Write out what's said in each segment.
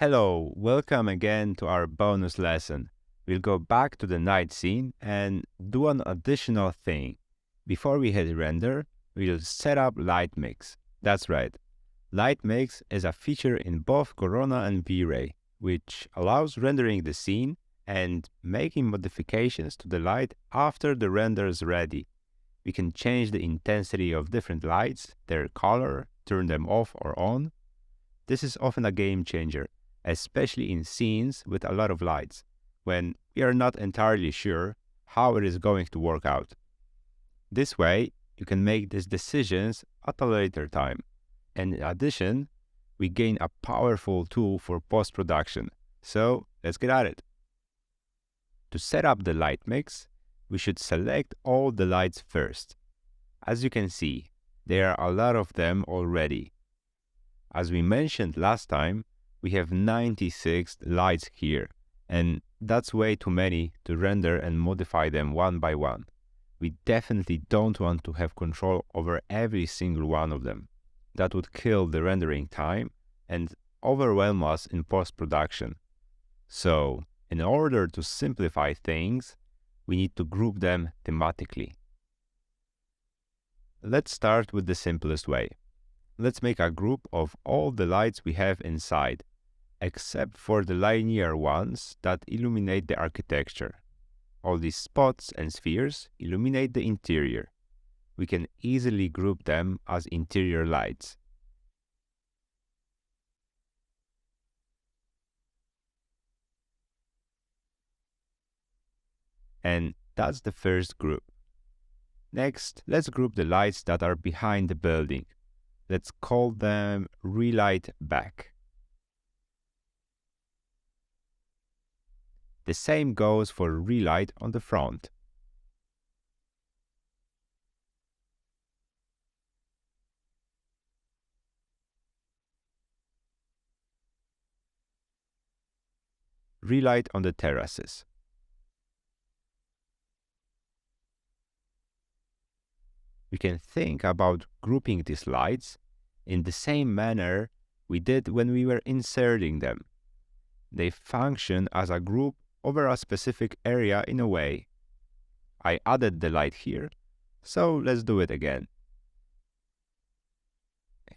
Hello, welcome again to our bonus lesson. We'll go back to the night scene and do an additional thing. Before we hit render, we'll set up Lightmix. That's right. Lightmix is a feature in both Corona and V-Ray, which allows rendering the scene and making modifications to the light after the render is ready. We can change the intensity of different lights, their color, turn them off or on. This is often a game changer, especially in scenes with a lot of lights, when we are not entirely sure how it is going to work out. This way, you can make these decisions at a later time. And in addition, we gain a powerful tool for post-production. So let's get at it. To set up the light mix, we should select all the lights first. As you can see, there are a lot of them already. As we mentioned last time, we have 96 lights here, and that's way too many to render and modify them one by one. We definitely don't want to have control over every single one of them. That would kill the rendering time and overwhelm us in post-production. So, in order to simplify things, we need to group them thematically. Let's start with the simplest way. Let's make a group of all the lights we have inside, except for the linear ones that illuminate the architecture. All these spots and spheres illuminate the interior. We can easily group them as interior lights. And that's the first group. Next, let's group the lights that are behind the building. Let's call them relight back. The same goes for relight on the front. Relight on the terraces. We can think about grouping these lights in the same manner we did when we were inserting them. They function as a group over a specific area in a way. I added the light here, so let's do it again.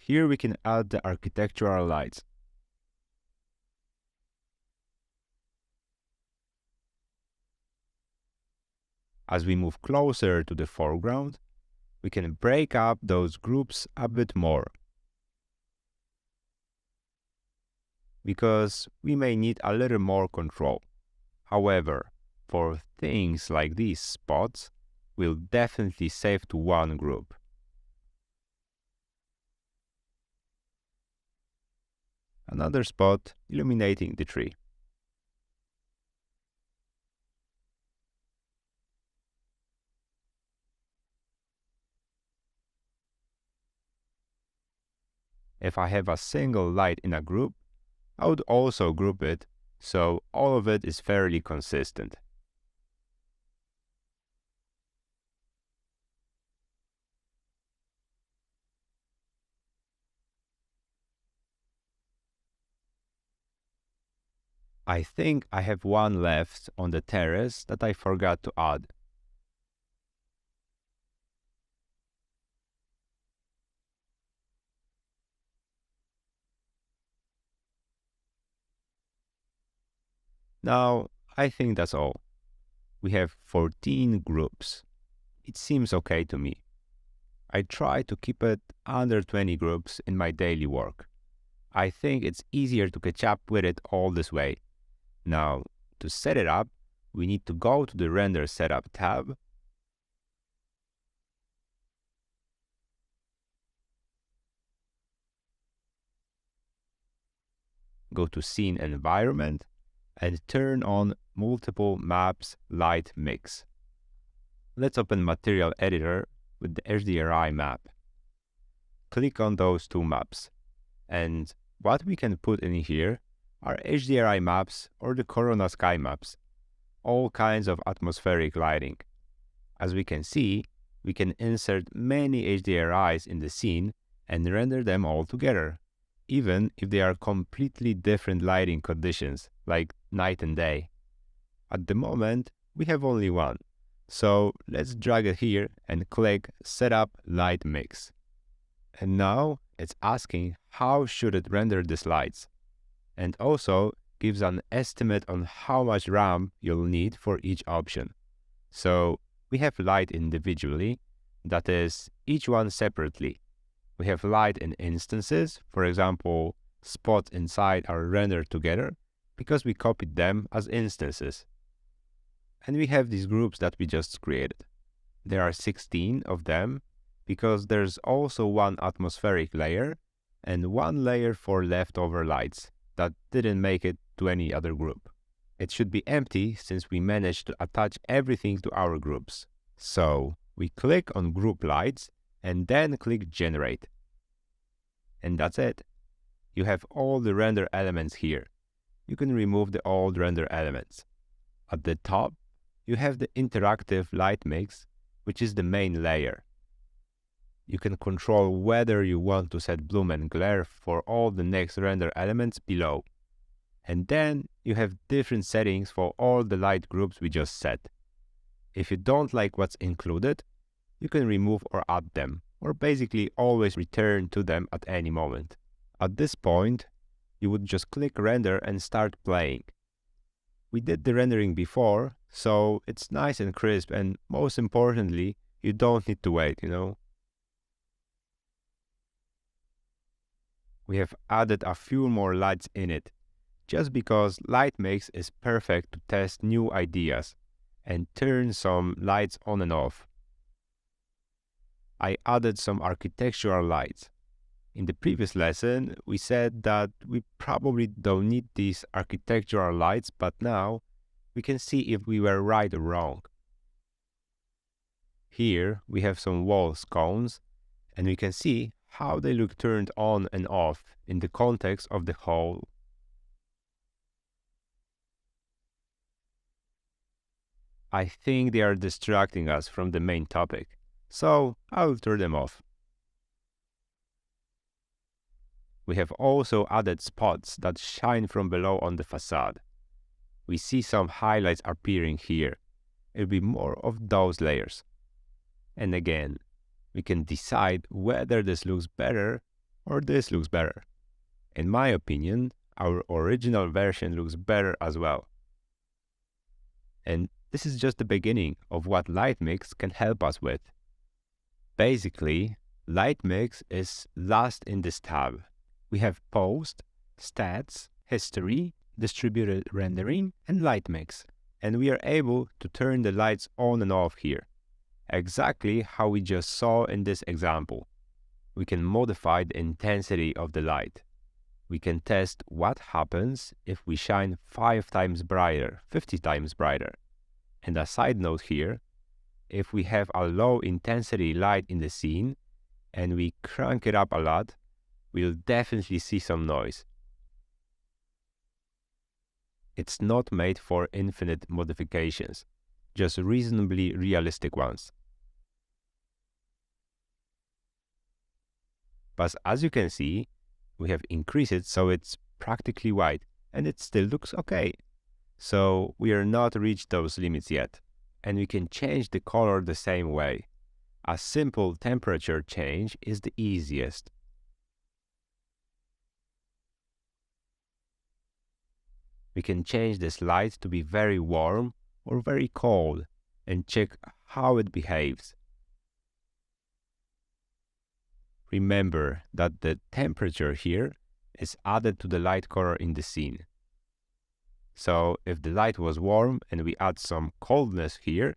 Here we can add the architectural lights. As we move closer to the foreground, we can break up those groups a bit more, because we may need a little more control. However, for things like these spots, we'll definitely save to one group. Another spot illuminating the tree. If I have a single light in a group, I would also group it so all of it is fairly consistent. I think I have one left on the terrace that I forgot to add. Now, I think that's all. We have 14 groups. It seems okay to me. I try to keep it under 20 groups in my daily work. I think it's easier to catch up with it all this way. Now, to set it up, we need to go to the Render Setup tab, go to Scene Environment, and turn on Multiple Maps Light Mix. Let's open Material Editor with the HDRI map. Click on those two maps, and what we can put in here are HDRI maps or the Corona sky maps, all kinds of atmospheric lighting. As we can see, we can insert many HDRIs in the scene and render them all together. even if they are completely different lighting conditions, like night and day. At the moment, we have only one. So let's drag it here and click Setup Lightmix. And now it's asking how should it render the slides, and also gives an estimate on how much RAM you'll need for each option. So we have light individually, that is, each one separately. We have light in instances, for example, spots inside are rendered together because we copied them as instances. And we have these groups that we just created. There are 16 of them because there's also one atmospheric layer and one layer for leftover lights that didn't make it to any other group. It should be empty since we managed to attach everything to our groups. So we click on Group Lights and then click Generate. And that's it. You have all the render elements here. You can remove the old render elements. At the top, you have the interactive Lightmix, which is the main layer. You can control whether you want to set bloom and glare for all the next render elements below. And then you have different settings for all the light groups we just set. If you don't like what's included, you can remove or add them, or basically always return to them at any moment. At this point, you would just click render and start playing. We did the rendering before, so it's nice and crisp, and most importantly, you don't need to wait, We have added a few more lights in it, just because Lightmix is perfect to test new ideas and turn some lights on and off. I added some architectural lights. In the previous lesson, we said that we probably don't need these architectural lights, but now we can see if we were right or wrong. Here we have some wall scones, and we can see how they look turned on and off in the context of the whole. I think they are distracting us from the main topic, so I'll turn them off. We have also added spots that shine from below on the facade. We see some highlights appearing here. It'll be more of those layers. And again, we can decide whether this looks better or this looks better. In my opinion, our original version looks better as well. And this is just the beginning of what Lightmix can help us with. Basically, Lightmix is last in this tab. We have Post, Stats, History, Distributed Rendering, and Lightmix. And we are able to turn the lights on and off here, exactly how we just saw in this example. We can modify the intensity of the light. We can test what happens if we shine 5 times brighter, 50 times brighter. And a side note here, if we have a low intensity light in the scene and we crank it up a lot, we'll definitely see some noise. It's not made for infinite modifications, just reasonably realistic ones. But as you can see, we have increased it so it's practically white, and it still looks okay. So we are not reached those limits yet, and we can change the color the same way. A simple temperature change is the easiest. We can change this light to be very warm or very cold and check how it behaves. Remember that the temperature here is added to the light color in the scene. So if the light was warm and we add some coldness here,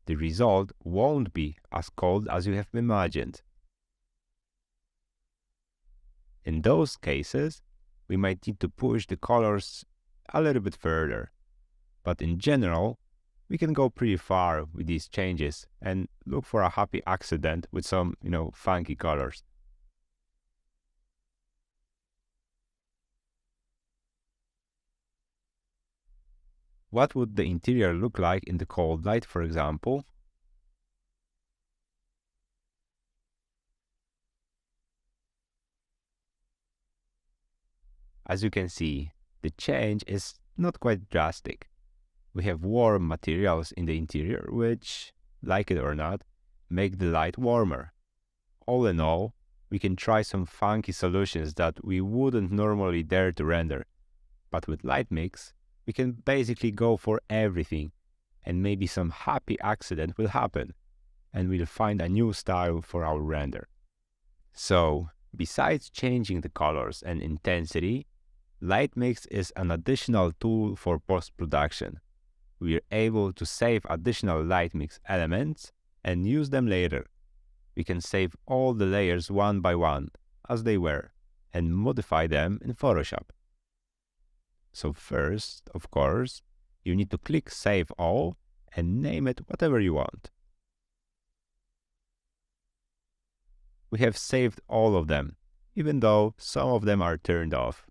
the result won't be as cold as you have imagined. In those cases, we might need to push the colors a little bit further. But in general, we can go pretty far with these changes and look for a happy accident with some, funky colors. What would the interior look like in the cold light, for example? As you can see, the change is not quite drastic. We have warm materials in the interior, which, like it or not, make the light warmer. All in all, we can try some funky solutions that we wouldn't normally dare to render. But with Lightmix, we can basically go for everything, and maybe some happy accident will happen, and we'll find a new style for our render. So, besides changing the colors and intensity, Lightmix is an additional tool for post-production. We are able to save additional Lightmix elements and use them later. We can save all the layers one by one, as they were, and modify them in Photoshop. So first, of course, you need to click Save All and name it whatever you want. We have saved all of them, even though some of them are turned off.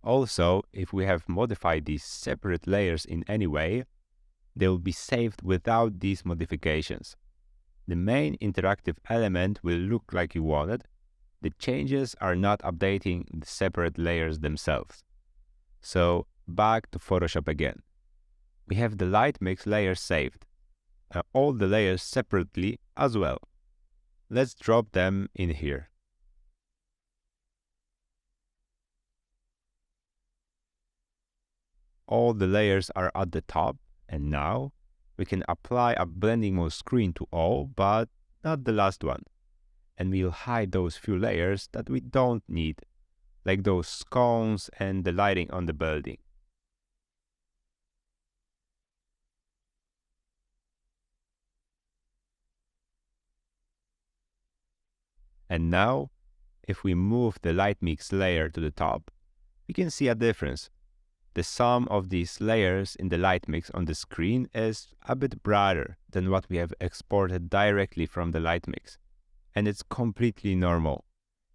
Also, if we have modified these separate layers in any way, they will be saved without these modifications. The main interactive element will look like you wanted. The changes are not updating the separate layers themselves. So back to Photoshop again. We have the Lightmix layers saved, all the layers separately as well. Let's drop them in here. All the layers are at the top, and now we can apply a blending mode screen to all, but not the last one. And we'll hide those few layers that we don't need, like those scones and the lighting on the building. And now, if we move the Lightmix layer to the top, we can see a difference. The sum of these layers in the Lightmix on the screen is a bit brighter than what we have exported directly from the Lightmix. And it's completely normal.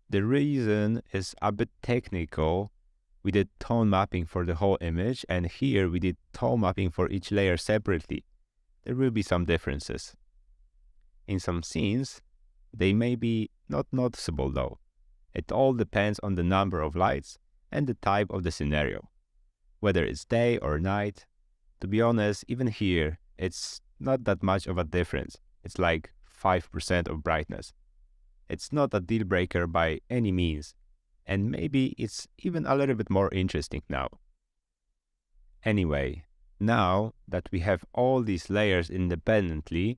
The reason is a bit technical. We did tone mapping for the whole image, and here we did tone mapping for each layer separately. There will be some differences. In some scenes, they may be not noticeable though. It all depends on the number of lights and the type of the scenario. Whether it's day or night, to be honest, even here, it's not that much of a difference. It's like 5% of brightness. It's not a deal breaker by any means, and maybe it's even a little bit more interesting now. Anyway, now that we have all these layers independently,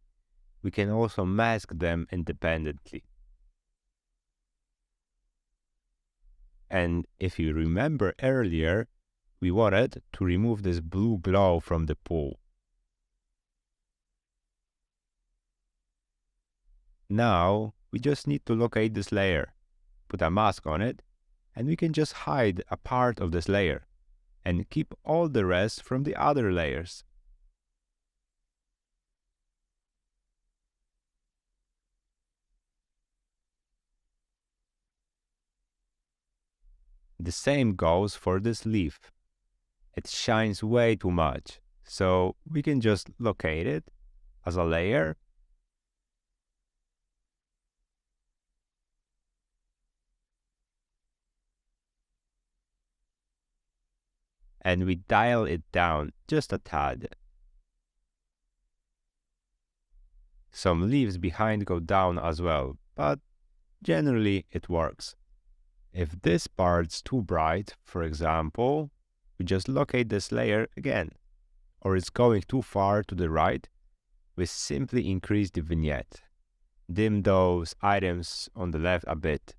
we can also mask them independently. And if you remember earlier, we wanted to remove this blue glow from the pool. Now, we just need to locate this layer, put a mask on it, and we can just hide a part of this layer and keep all the rest from the other layers. The same goes for this leaf. It shines way too much, so we can just locate it as a layer and we dial it down just a tad. Some leaves behind go down as well, but generally it works. If this part's too bright, for example, we just locate this layer again, or it's going too far to the right, we simply increase the vignette. Dim those items on the left a bit.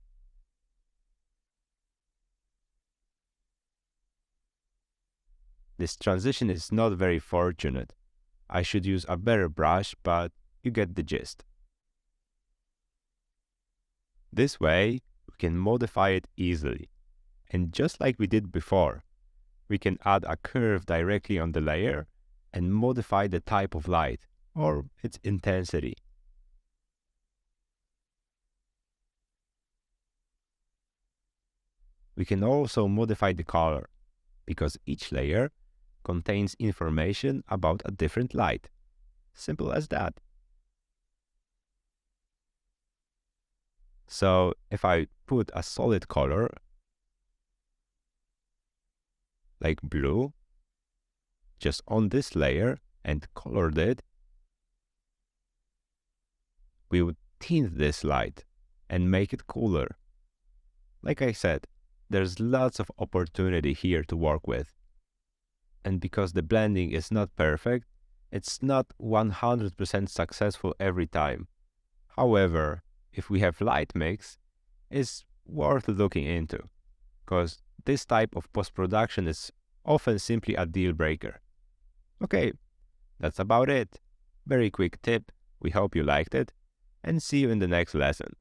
This transition is not very fortunate. I should use a better brush, but you get the gist. This way, we can modify it easily. And just like we did before, we can add a curve directly on the layer and modify the type of light or its intensity. We can also modify the color, because each layer contains information about a different light. Simple as that. So if I put a solid color, like blue, just on this layer and colored it, we would tint this light and make it cooler. Like I said, there's lots of opportunity here to work with. And because the blending is not perfect, it's not 100% successful every time. However, if we have Lightmix, it's worth looking into, because this type of post-production is often simply a deal breaker. Okay, that's about it. Very quick tip. We hope you liked it, and see you in the next lesson.